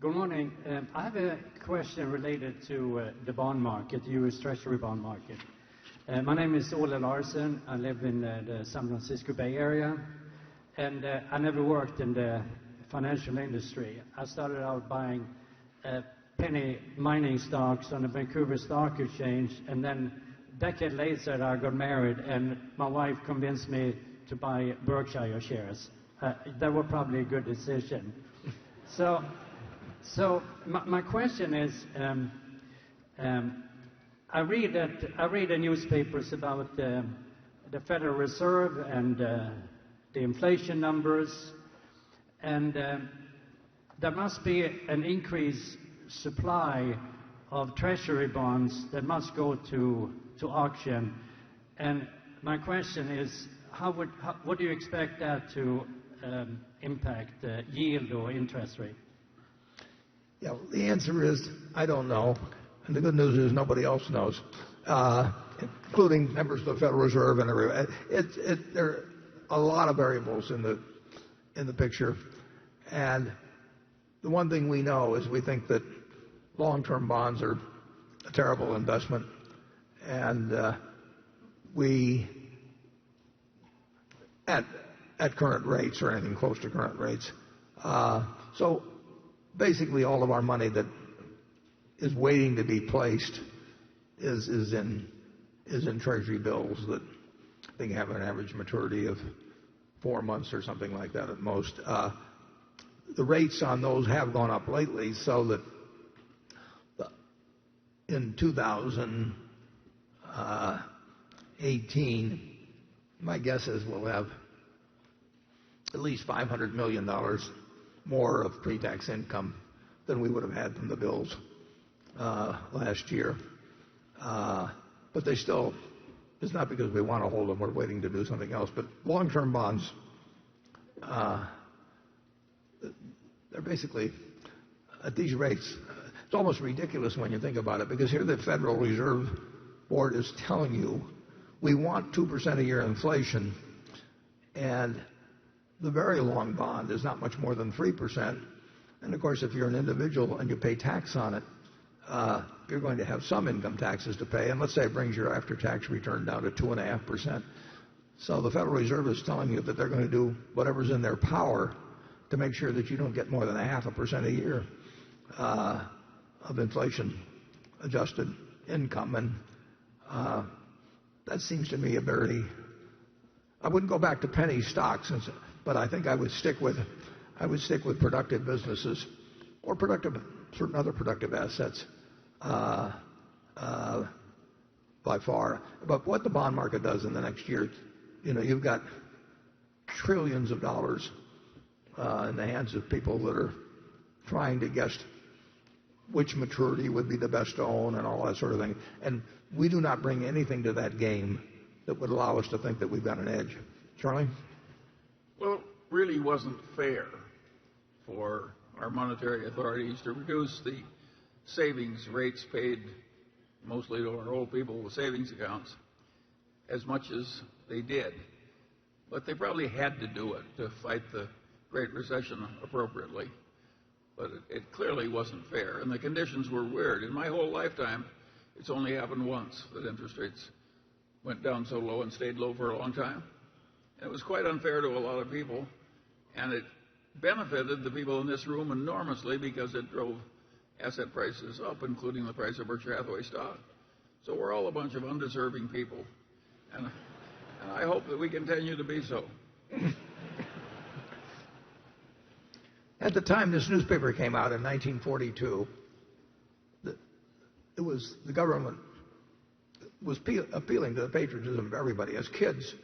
Good morning. I have a question related to the bond market, the U.S. Treasury bond market. My name is Ole Larsen. I live in the San Francisco Bay Area, and I never worked in the financial industry. I started out buying penny mining stocks on the Vancouver Stock Exchange, and then a decade later I got married, and my wife convinced me to buy Berkshire shares. That was probably a good decision. So my question is, I read the newspapers about the Federal Reserve and the inflation numbers, and there must be an increased supply of treasury bonds that must go to auction. And my question is, what do you expect that to impact yield or interest rate? Yeah, the answer is I don't know. And the good news is nobody else knows, including members of the Federal Reserve and everyone. There are a lot of variables in the picture. And the one thing we know is we think that long-term bonds are a terrible investment. And we, at current rates or anything close to current rates, so basically all of our money that is waiting to be placed is in Treasury bills that I think have an average maturity of 4 months or something like that at most. The rates on those have gone up lately, so that in 2018, my guess is we'll have at least $500 million more of pre-tax income than we would have had from the bills last year. But they still, it's not because we want to hold them, we're waiting to do something else. But long-term bonds, they're basically at these rates. It's almost ridiculous when you think about it, because here the Federal Reserve Board is telling you we want 2% a year inflation, and the very long bond is not much more than 3%. And of course, if you're an individual and you pay tax on it, you're going to have some income taxes to pay. And let's say it brings your after-tax return down to 2.5%. So the Federal Reserve is telling you that they're going to do whatever's in their power to make sure that you don't get more than 0.5% a year of inflation-adjusted income. And that seems to me a very, I wouldn't go back to penny stocks, but I think I would stick with productive businesses or certain other productive assets by far. But what the bond market does in the next year, you've got trillions of dollars in the hands of people that are trying to guess which maturity would be the best to own and all that sort of thing. And we do not bring anything to that game that would allow us to think that we've got an edge. Charlie? Well, it really wasn't fair for our monetary authorities to reduce the savings rates paid mostly to our old people with savings accounts as much as they did. But they probably had to do it to fight the Great Recession appropriately. But it clearly wasn't fair, and the conditions were weird. In my whole lifetime, it's only happened once that interest rates went down so low and stayed low for a long time. And it was quite unfair to a lot of people, and it benefited the people in this room enormously because it drove asset prices up, including the price of Berkshire Hathaway stock. So we're all a bunch of undeserving people, and I hope that we continue to be so. At the time this newspaper came out in 1942, the government was appealing to the patriotism of everybody. As kids,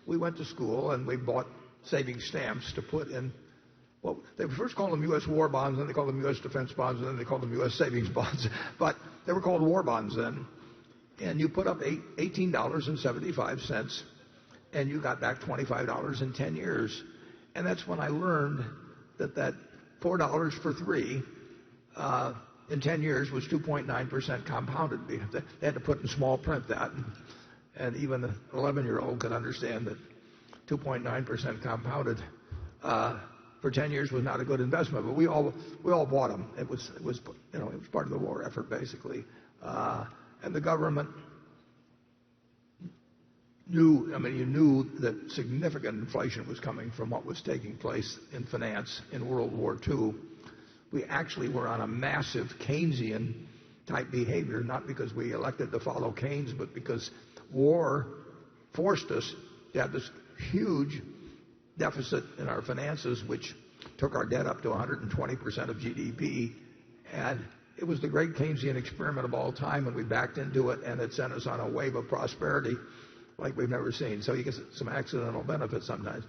we went to school and we bought savings stamps to put in. Well, they first called them U.S. war bonds, then they called them U.S. defense bonds, and then they called them U.S. savings bonds. But they were called war bonds then. And you put up $18.75, and you got back $25 in 10 years. And that's when I learned that $4 for 3 in 10 years was 2.9% compounded. They had to put in small print that. And even an 11-year-old could understand that 2.9% compounded for 10 years was not a good investment, but we all bought them. It was part of the war effort basically, and the government knew. You knew that significant inflation was coming from what was taking place in finance in World War II. We actually were on a massive Keynesian type behavior, not because we elected to follow Keynes, but because war forced us to have this huge deficit in our finances, which took our debt up to 120% of GDP. And it was the great Keynesian experiment of all time, and we backed into it, and it sent us on a wave of prosperity like we've never seen. So you get some accidental benefits sometimes.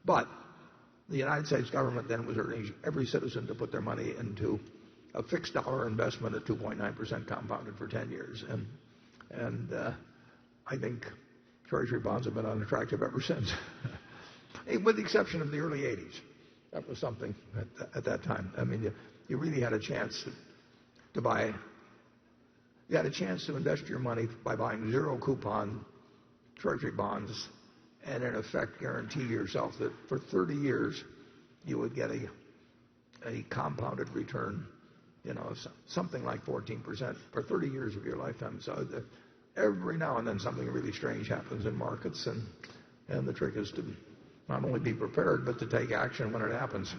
But the United States government then was urging every citizen to put their money into a fixed dollar investment at 2.9% compounded for 10 years. And I think Treasury bonds have been unattractive ever since. With the exception of the early 80s. That was something at that time. You really had a chance to buy. You had a chance to invest your money by buying zero coupon Treasury bonds and in effect guarantee yourself that for 30 years you would get a compounded return, something like 14% for 30 years of your lifetime. So every now and then something really strange happens in markets, and the trick is to not only be prepared but to take action when it happens.